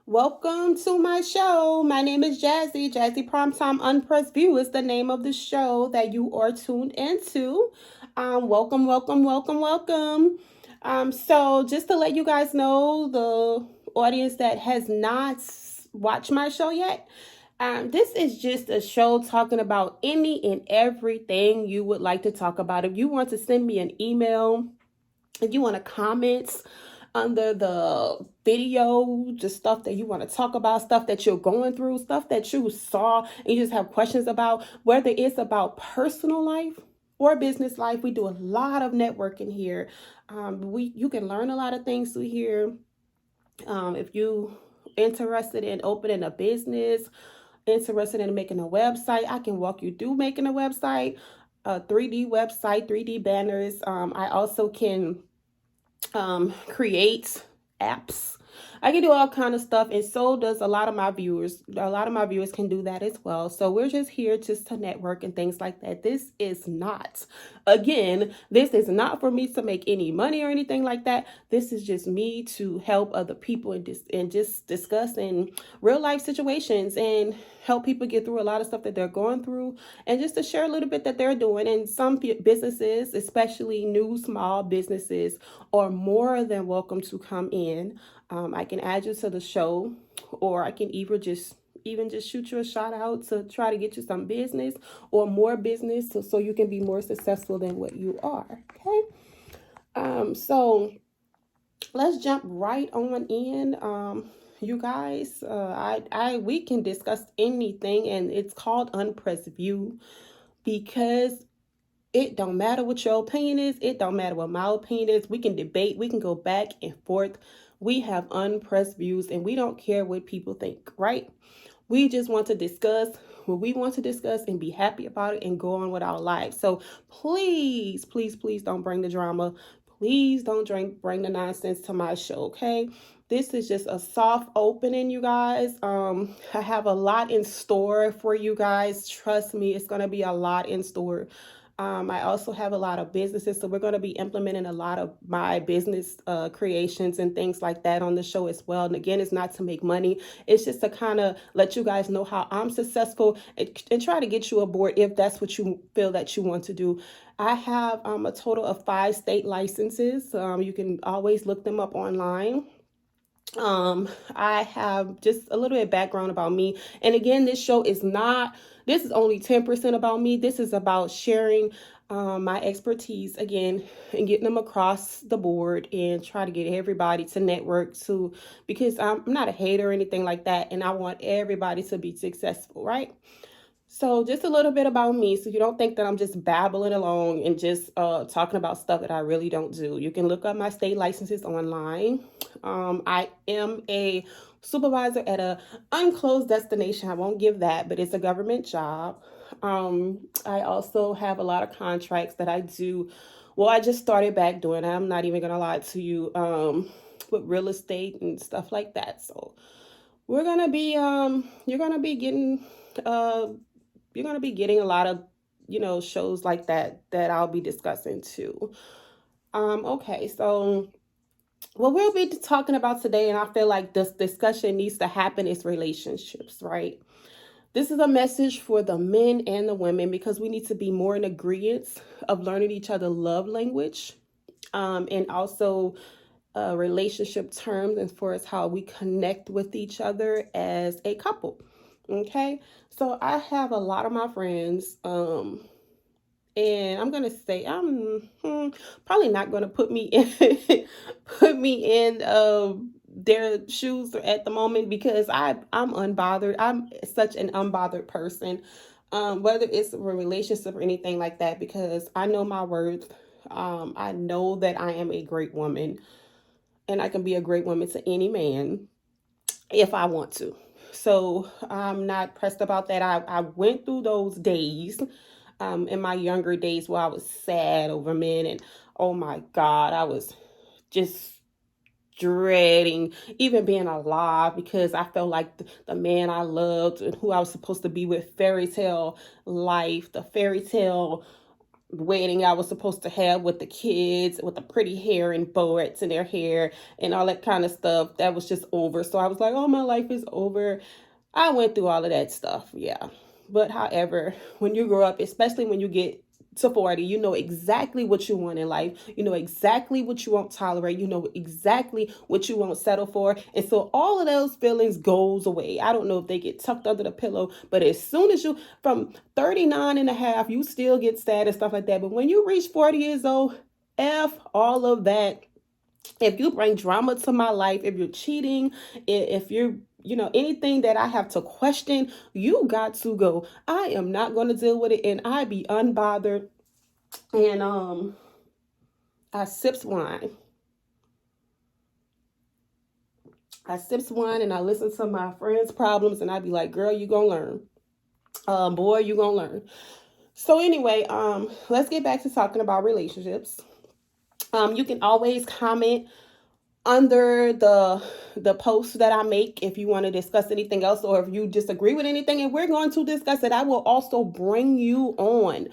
Welcome to my show. My name is Jazzy. Jazzy Primetime Unpressed View is the name of the show that you are tuned into. Welcome. So just to let you guys know, the audience that has not watched my show yet, this is just a show talking about any and everything you would like to talk about. If you want to send me an email, if you want to comment under the video, just stuff that you want to talk about, stuff that you're going through, stuff that you saw and you just have questions about, whether it's about personal life or business life. We do a lot of networking here. You can learn a lot of things through here. If you interested in opening a business, interested in making a website, I can walk you through making a website, a 3D website, 3D banners. I also can create apps. I can do all kind of stuff, and so does a lot of my viewers. A lot of my viewers can do that as well. So we're just here just to network and things like that. This is not for me to make any money or anything like that. This is just me to help other people and just discuss in real life situations and help people get through a lot of stuff that they're going through, and just to share a little bit that they're doing. And some businesses, especially new small businesses, are more than welcome to come in. I can add you to the show, or I can even just shoot you a shout out to try to get you some business or more business, so you can be more successful than what you are. Okay. So let's jump right on in. You guys, we can discuss anything, and it's called Unpressed View because it don't matter what your opinion is. It don't matter what my opinion is. We can debate. We can go back and forth. We have unpressed views, and we don't care what people think, right? We just want to discuss what we want to discuss and be happy about it and go on with our lives. So please don't bring the drama. Please don't bring the nonsense to my show, okay? This is just a soft opening, you guys. I have a lot in store for you guys. Trust me, it's going to be a lot in store. I also have a lot of businesses, so we're going to be implementing a lot of my business creations and things like that on the show as well. And again, it's not to make money, it's just to kind of let you guys know how I'm successful, and try to get you aboard if that's what you feel that you want to do. I have a total of 5 state licenses. You can always look them up online. I have just a little bit of background about me. And again, this is only 10% about me. This is about sharing my expertise again and getting them across the board and try to get everybody to network to, because I'm not a hater or anything like that. And I want everybody to be successful, right? So just a little bit about me, so you don't think that I'm just babbling along and just talking about stuff that I really don't do. You can look up my state licenses online. I am a supervisor at a unclosed destination. I won't give that, but it's a government job. I also have a lot of contracts that I do. Well, I just started back doing. I'm not even gonna lie to you. With real estate and stuff like that. So we're gonna be you're gonna be getting uh you're going to be getting a lot of, shows like that I'll be discussing too. Okay, so what we'll be talking about today, and I feel like this discussion needs to happen, is relationships, right? This is a message for the men and the women, because we need to be more in agreement of learning each other love language, and also relationship terms as far as how we connect with each other as a couple. Okay, so I have a lot of my friends, and I'm gonna say probably not gonna put me in put me in their shoes at the moment, because I'm unbothered. I'm such an unbothered person, whether it's a relationship or anything like that, because I know my worth. I know that I am a great woman, and I can be a great woman to any man if I want to. So I'm not pressed about that. I went through those days in my younger days where I was sad over men, and oh my God, I was just dreading even being alive, because I felt like the man I loved and who I was supposed to be with, fairy tale life, the fairy tale wedding I was supposed to have with the kids, with the pretty hair and boards in their hair and all that kind of stuff, that was just over. So I was like, oh, my life is over. I went through all of that stuff. Yeah. But however, when you grow up, especially when you get to 40, you know exactly what you want in life. You know exactly what you won't tolerate. You know exactly what you won't settle for. And so all of those feelings goes away. I don't know if they get tucked under the pillow, but as soon as you, from 39 and a half, you still get sad and stuff like that. But when you reach 40 years old, F all of that. If you bring drama to my life, if you're cheating, if you're, anything that I have to question, you got to go. I am not going to deal with it, and I be unbothered. And I sips wine. And I listen to my friends' problems, and I be like, girl, you gonna learn. Boy, you gonna learn. So anyway, let's get back to talking about relationships. You can always comment under the post that I make if you want to discuss anything else, or if you disagree with anything and we're going to discuss it. I will also bring you on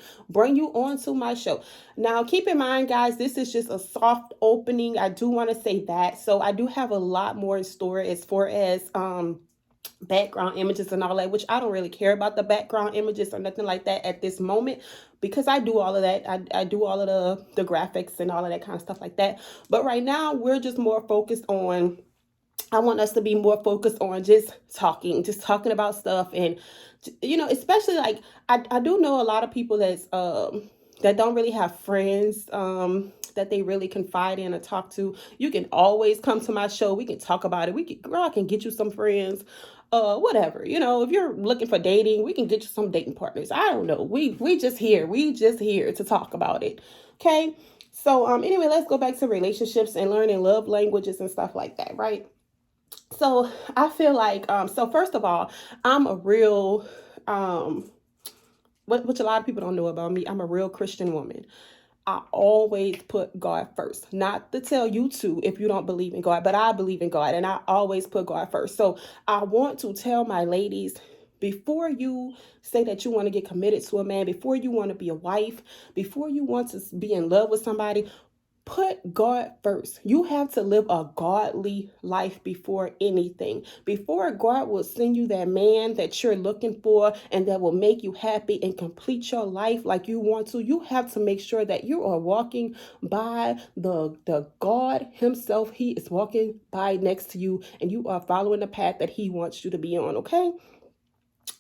to my show. Now keep in mind, guys, this is just a soft opening. I do want to say that. So I do have a lot more in store as far as background images and all that, which I don't really care about the background images or nothing like that at this moment, because I do all of that. I do all of the graphics and all of that kind of stuff like that. But right now we're just more focused on, I want us to be more focused on just talking about stuff. And especially like I do know a lot of people that don't really have friends that they really confide in or talk to. You can always come to my show. We can talk about it. I can get you some friends. Whatever. If you're looking for dating, we can get you some dating partners. I don't know. We just here. To talk about it. Okay. So anyway, let's go back to relationships and learning love languages and stuff like that, right? So I feel like so first of all, I'm a real which a lot of people don't know about me. I'm a real Christian woman. I always put God first. Not to tell you to if you don't believe in God, but I believe in God, and I always put God first. So I want to tell my ladies, before you say that you want to get committed to a man, before you want to be a wife, before you want to be in love with somebody, put God first. You have to live a godly life before anything. Before God will send you that man that you're looking for and that will make you happy and complete your life like you want to, you have to make sure that you are walking by the God himself. He is walking by next to you, and you are following the path that he wants you to be on, okay?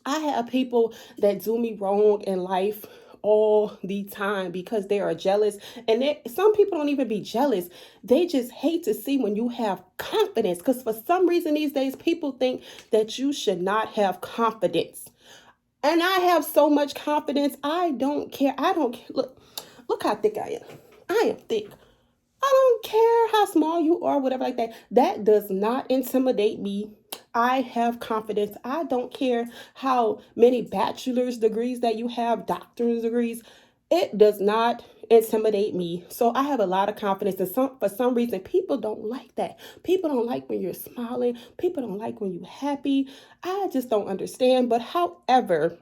I have people that do me wrong in life all the time because they are jealous. And some people don't even be jealous. They just hate to see when you have confidence, because for some reason these days people think that you should not have confidence. And I have so much confidence. I don't care. I don't care. Look how thick I am. I am thick. I don't care how small you are, whatever like that. That does not intimidate me. I have confidence. I don't care how many bachelor's degrees that you have, doctor's degrees. It does not intimidate me. So I have a lot of confidence. And for some reason, people don't like that. People don't like when you're smiling. People don't like when you're happy. I just don't understand. But However,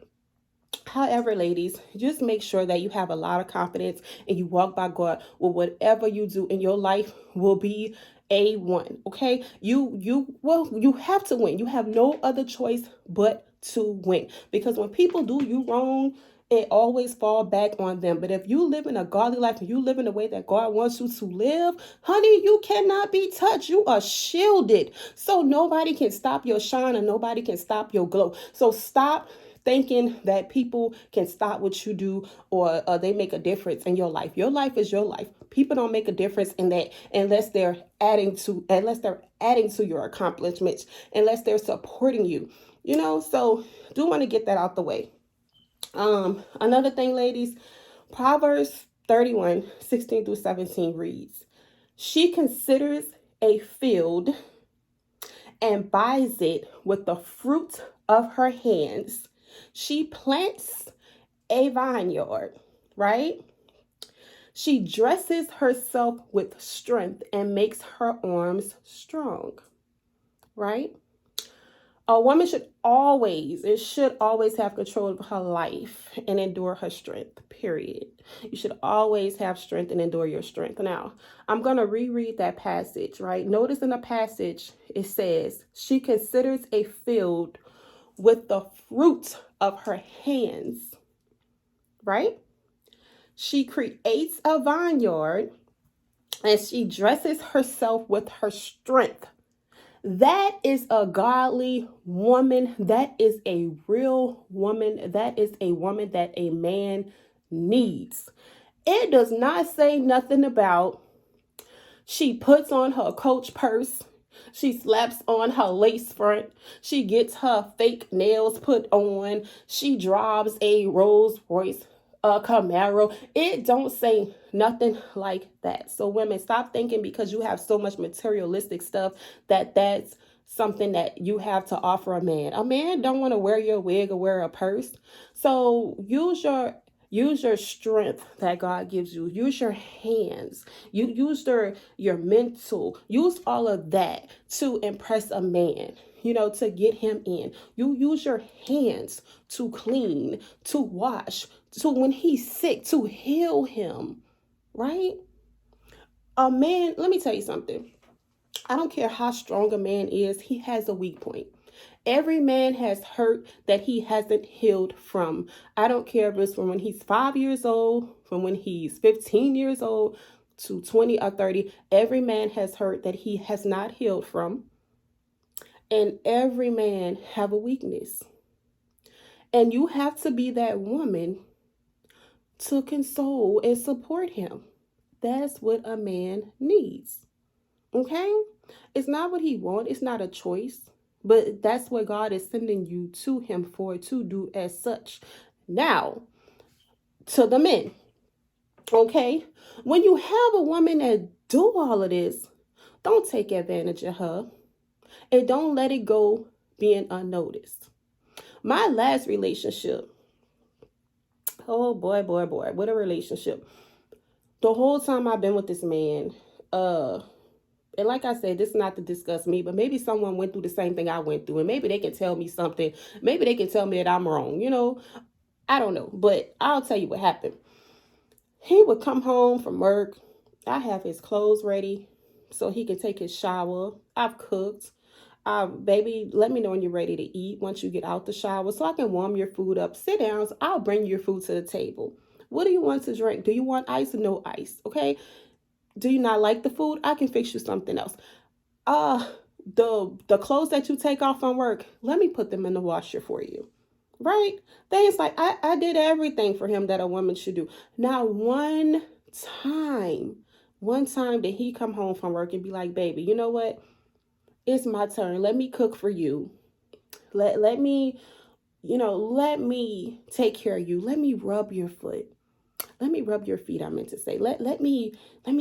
ladies, just make sure that you have a lot of confidence and you walk by God. Well, whatever you do in your life will be A1. Okay? You have to win. You have no other choice but to win. Because when people do you wrong, it always fall back on them. But if you live in a godly life and you live in the way that God wants you to live, honey, you cannot be touched. You are shielded. So nobody can stop your shine and nobody can stop your glow. So stop thinking that people can stop what you do, or they make a difference in your life. Your life is your life. People don't make a difference in that unless they're adding to your accomplishments, unless they're supporting you. So do want to get that out the way. Another thing, ladies, Proverbs 31:16-17 reads, she considers a field and buys it with the fruit of her hands. She plants a vineyard, right? She dresses herself with strength and makes her arms strong, right? A woman should always, it should always have control of her life and endure her strength, period. You should always have strength and endure your strength. Now, I'm going to reread that passage, right? Notice in the passage, it says, she considers a field with the fruit of her hands, right? She creates a vineyard and she dresses herself with her strength. That is a godly woman. That is a real woman. That is a woman that a man needs. It does not say nothing about she puts on her Coach purse. She slaps on her lace front. She gets her fake nails put on. She drives a Rolls Royce, a Camaro. It don't say nothing like that. So women, stop thinking because you have so much materialistic stuff that's something that you have to offer a man. A man don't want to wear your wig or wear a purse. So use your strength that God gives you. Use your hands. You use your mental. Use all of that to impress a man, to get him in. You use your hands to clean, to wash, to when he's sick, to heal him, right? A man, let me tell you something. I don't care how strong a man is, he has a weak point. Every man has hurt that he hasn't healed from. I don't care if it's from when he's 5 years old, from when he's 15 years old to 20 or 30. Every man has hurt that he has not healed from. And every man have a weakness. And you have to be that woman to console and support him. That's what a man needs. Okay? It's not what he wants. It's not a choice. But that's what God is sending you to him for, to do as such. Now, to the men, okay? When you have a woman that do all of this, don't take advantage of her. And don't let it go being unnoticed. My last relationship, oh boy, what a relationship. The whole time I've been with this man, and like I said, this is not to discuss me, but maybe someone went through the same thing I went through, and maybe they can tell me something. Maybe they can tell me that I'm wrong, I don't know, but I'll tell you what happened. He would come home from work. I have his clothes ready so he can take his shower. I've cooked. Baby, let me know when you're ready to eat once you get out the shower so I can warm your food up. Sit down. So I'll bring your food to the table. What do you want to drink? Do you want ice or no ice? Okay. Do you not like the food? I can fix you something else. The clothes that you take off from work, let me put them in the washer for you. Right? Things like I did everything for him that a woman should do. Now, time, one time did he come home from work and be like, baby, you know what? It's my turn. Let me cook for you. Let me, let me take care of you. Let me rub your foot. Let me rub your feet, I meant to say. Let me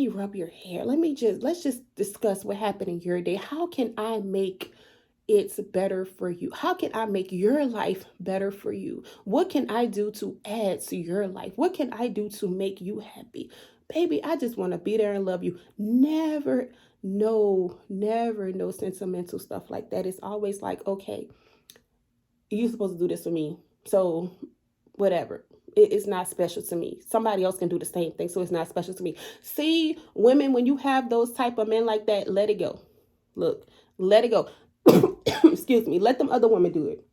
rub your hair. Let's just discuss what happened in your day. How can I make it's better for you? How can I make your life better for you? What can I do to add to your life? What can I do to make you happy? Baby, I just want to be there and love you. Never sentimental stuff like that. It's always like, okay, you're supposed to do this for me. So whatever. It's not special to me. Somebody else can do the same thing, so it's not special to me. See, women, when you have those type of men like that, let it go. Look, let it go. Excuse me. Let them other women do it.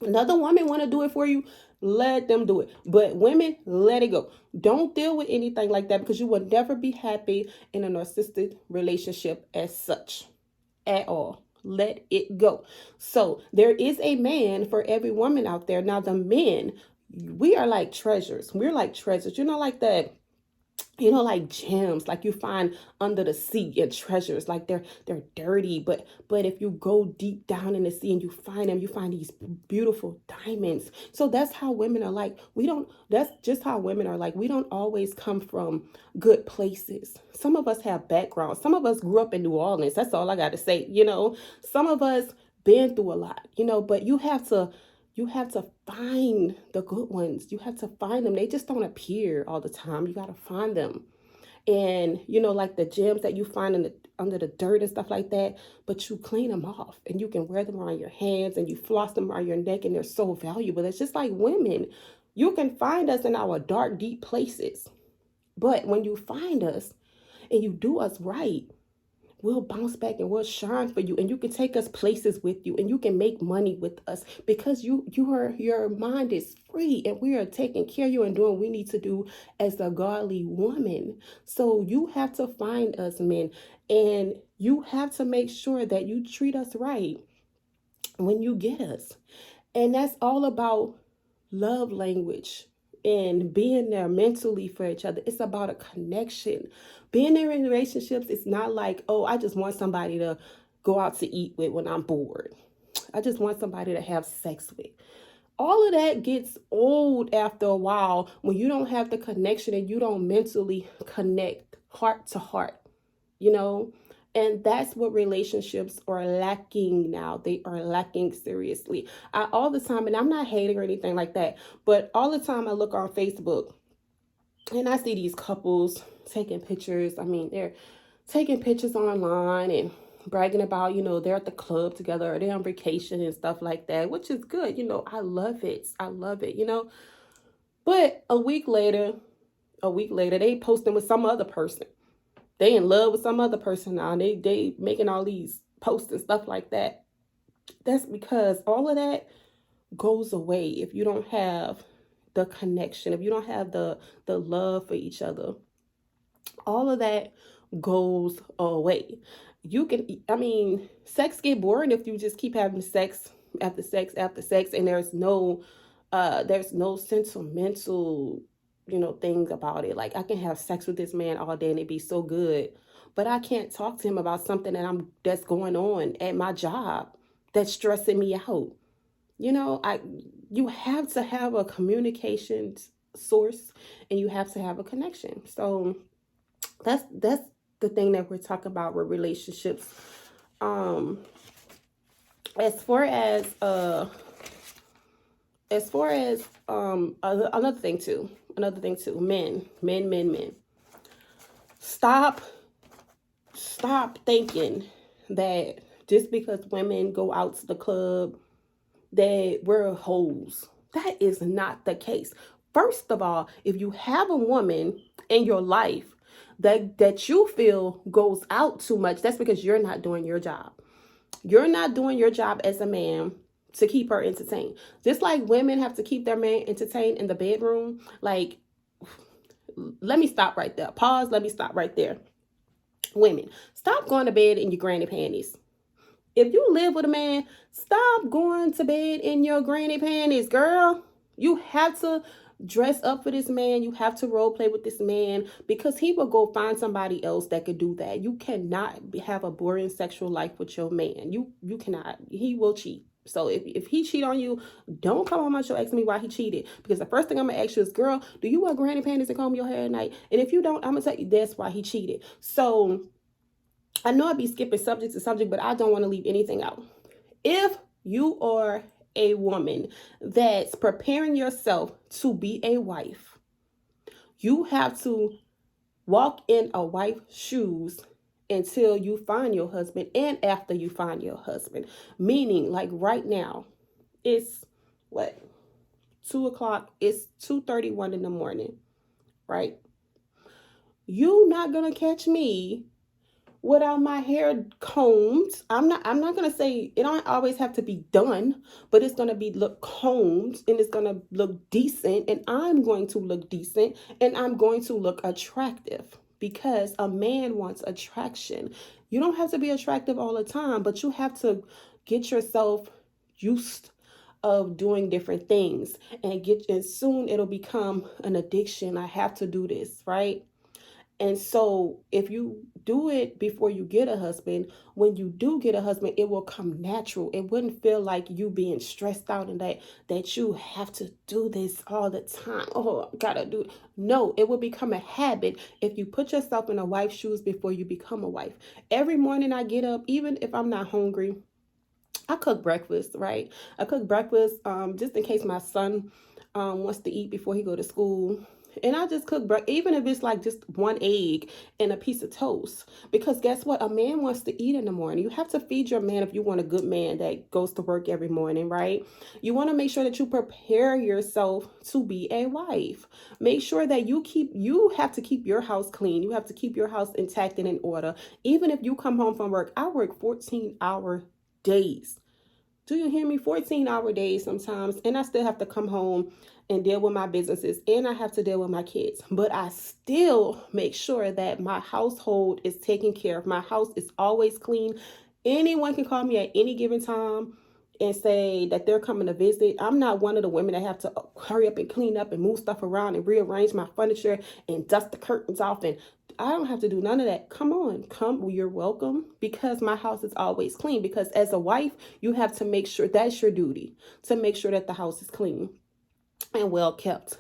Another woman want to do it for you, let them do it. But women, let it go. Don't deal with anything like that because you will never be happy in a narcissistic relationship as such at all. Let it go. So there is a man for every woman out there. Now the men, we are like treasures. We're like treasures. Like that. Like gems, like you find under the sea, and treasures, like they're dirty, but if you go deep down in the sea and you find them, you find these beautiful diamonds. So that's how women are like. That's just how women are like. We don't always come from good places. Some of us have backgrounds. Some of us grew up in New Orleans. That's all I got to say. Some of us been through a lot, but you have to find the good ones. You have to find them. They just don't appear all the time. You got to find them. And, like the gems that you find under the dirt and stuff like that, but you clean them off and you can wear them around your hands and you floss them around your neck and they're so valuable. It's just like women. You can find us in our dark, deep places. But when you find us and you do us right, we'll bounce back and we'll shine for you, and you can take us places with you, and you can make money with us because your mind is free, and we are taking care of you and doing what we need to do as a godly woman. So you have to find us, men, and you have to make sure that you treat us right when you get us. And that's all about love language and being there mentally for each other. It's about a connection. Being in relationships is not like, oh, I just want somebody to go out to eat with when I'm bored. I just want somebody to have sex with. All of that gets old after a while when you don't have the connection and you don't mentally connect heart to heart, you know? And that's what relationships are lacking now. They are lacking seriously. All the time, and I'm not hating or anything like that, but all the time I look on Facebook and I see these couples taking pictures. I mean, they're taking pictures online and bragging about, they're at the club together or they're on vacation and stuff like that, which is good. I love it. I love it, But a week later, they posting with some other person. They in love with some other person now. They making all these posts and stuff like that. That's because all of that goes away if you don't have the connection, if you don't have the love for each other. All of that goes away. Sex get boring if you just keep having sex after sex after sex, and there's no sentimental things about it. Like, I can have sex with this man all day and it'd be so good, but I can't talk to him about something that's going on at my job that's stressing me out. You have to have a communication source, and you have to have a connection. So that's the thing that we're talking about with relationships. As far as another thing too, men, stop thinking that just because women go out to the club that we're hoes. That is not the case. First of all, if you have a woman in your life that you feel goes out too much, that's because you're not doing your job. You're not doing your job as a man to keep her entertained. Just like women have to keep their man entertained in the bedroom. Like, let me stop right there. Pause. Let me stop right there. Women, stop going to bed in your granny panties. If you live with a man, stop going to bed in your granny panties, girl. You have to dress up for this man. You have to role play with this man, because he will go find somebody else that could do that. You cannot have a boring sexual life with your man. You cannot. He will cheat. So if he cheat on you, don't come on my show asking me why he cheated, because the first thing I'm gonna ask you is, girl, do you wear granny panties and comb your hair at night? And if you don't, I'm gonna tell you that's why he cheated. So I know I'd be skipping subject to subject, but I don't want to leave anything out. If you are a woman that's preparing yourself to be a wife, you have to walk in a wife's shoes until you find your husband and after you find your husband. Meaning, like right now, it's what? 2 o'clock. It's 2:31 in the morning, right? You not gonna catch me without my hair combed. I'm not gonna say it don't always have to be done, but it's gonna be look combed, and it's gonna look decent, and I'm going to look decent, and I'm going to look attractive, because a man wants attraction. You don't have to be attractive all the time, but you have to get yourself used of doing different things, and soon it'll become an addiction. I have to do this, right? And so if you do it before you get a husband, when you do get a husband, it will come natural. It wouldn't feel like you being stressed out and that you have to do this all the time. Oh, I gotta do it. No, it will become a habit if you put yourself in a wife's shoes before you become a wife. Every morning I get up, even if I'm not hungry, I cook breakfast, right? I cook breakfast just in case my son wants to eat before he go to school. And I just cook breakfast, even if it's like just one egg and a piece of toast. Because guess what? A man wants to eat in the morning. You have to feed your man if you want a good man that goes to work every morning, right? You want to make sure that you prepare yourself to be a wife. Make sure that you have to keep your house clean. You have to keep your house intact and in order. Even if you come home from work, I work 14-hour days. Do you hear me? 14-hour days sometimes. And I still have to come home and deal with my businesses, and I have to deal with my kids. But I still make sure that my household is taken care of. My house is always clean. Anyone can call me at any given time and say that they're coming to visit. I'm not one of the women that have to hurry up and clean up and move stuff around and rearrange my furniture and dust the curtains off, and I don't have to do none of that. Come on, come. You're welcome, because my house is always clean. Because as a wife, you have to make sure that's your duty, to make sure that the house is clean and well kept.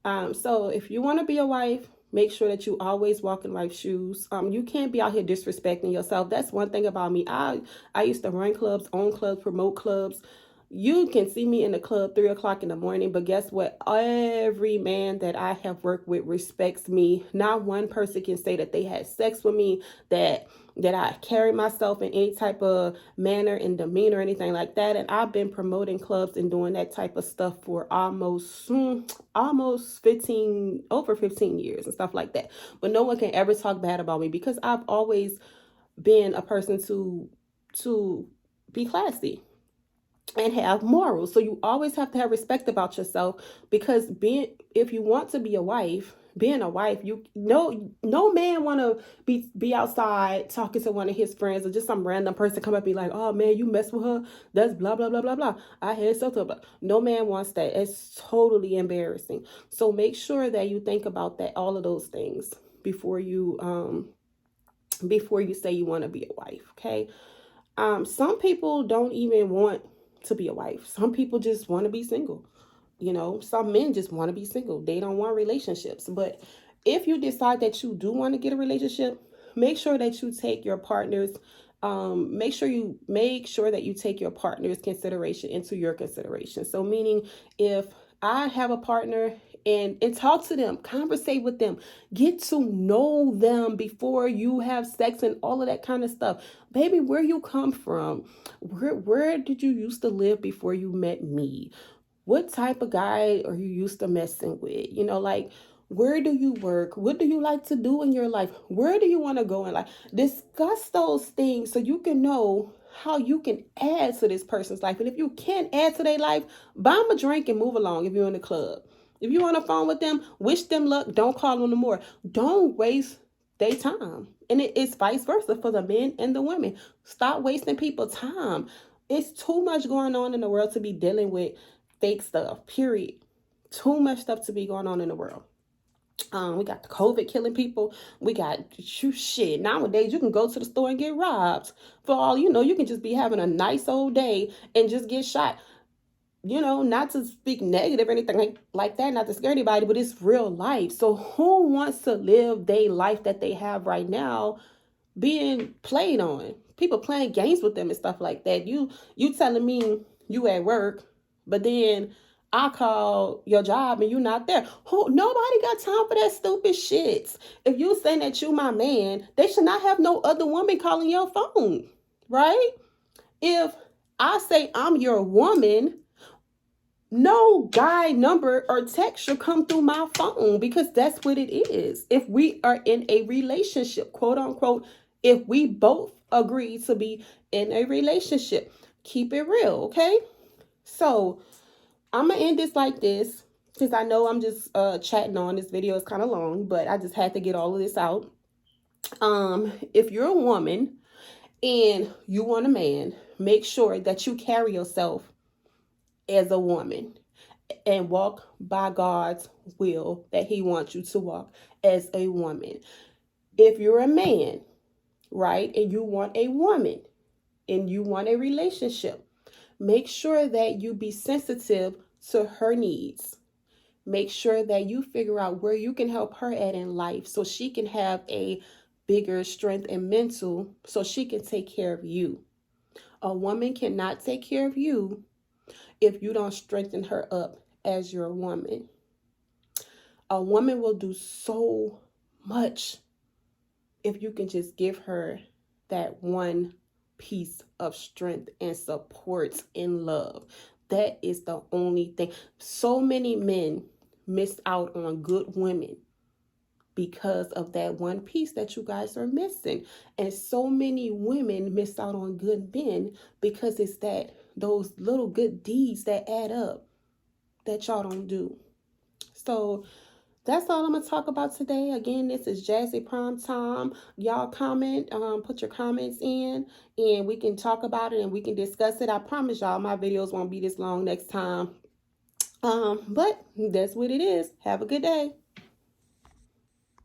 So if you want to be a wife, make sure that you always walk in wife's shoes. You can't be out here disrespecting yourself. That's one thing about me. I used to run clubs, own clubs, promote clubs. You can see me in the club 3 o'clock in the morning, but guess what? Every man that I have worked with respects me. Not one person can say that they had sex with me, that I carry myself in any type of manner and demeanor or anything like that. And I've been promoting clubs and doing that type of stuff for almost 15, over 15 years and stuff like that. But no one can ever talk bad about me, because I've always been a person to be classy and have morals. So you always have to have respect about yourself, because if you want to be a wife, being a wife, you know, no man want to be outside talking to one of his friends, or just some random person come up and be like, oh man, you mess with her, that's blah blah blah blah blah, I had so blah. No man wants that. It's totally embarrassing. So make sure that you think about that, all of those things, before you say you want to be a wife. Okay. Some people don't even want to be a wife. Some people just want to be single. Some men just want to be single. They don't want relationships. But if you decide that you do want to get a relationship, make sure that you take your partner's make sure that you take your partner's consideration into your consideration. So meaning, if I have a partner, and talk to them, conversate with them, get to know them before you have sex and all of that kind of stuff. Baby, where you come from? Where did you used to live before you met me? What type of guy are you used to messing with? Like, where do you work? What do you like to do in your life? Where do you want to go in life? Discuss those things so you can know how you can add to this person's life. And if you can't add to their life, buy them a drink and move along if you're in the club. If you're on the phone with them, wish them luck. Don't call them no more. Don't waste their time. And it's vice versa for the men and the women. Stop wasting people's time. It's too much going on in the world to be dealing with fake stuff, period. Too much stuff to be going on in the world. We got the COVID killing people. We got shit. Nowadays, you can go to the store and get robbed. For all you know, you can just be having a nice old day and just get shot. Not to speak negative or anything like that, not to scare anybody, but it's real life. So who wants to live their life that they have right now being played on? People playing games with them and stuff like that. You telling me you at work, but then I call your job and you not there. Nobody got time for that stupid shit. If you saying that you my man, they should not have no other woman calling your phone, right? If I say I'm your woman, no guy number or text should come through my phone, because that's what it is. If we are in a relationship, quote unquote, if we both agree to be in a relationship, keep it real, okay? So I'm gonna end this like this, since I know I'm just chatting on. This video is kind of long, but I just had to get all of this out. If you're a woman and you want a man, make sure that you carry yourself as a woman and walk by God's will that he wants you to walk as a woman. If you're a man, right, and you want a woman and you want a relationship, make sure that you be sensitive to her needs. Make sure that you figure out where you can help her at in life, so she can have a bigger strength and mental, so she can take care of you. A woman cannot take care of you if you don't strengthen her up as your woman. A woman will do so much if you can just give her that one piece of strength and support and love. That is the only thing. So many men miss out on good women because of that one piece that you guys are missing. And so many women miss out on good men because it's that those little good deeds that add up that y'all don't do. So that's all I'm gonna talk about today. Again, this is Jazzy Prime Time. Y'all comment, put your comments in, and we can talk about it and we can discuss it. I promise y'all my videos won't be this long next time. But that's what it is. Have a good day.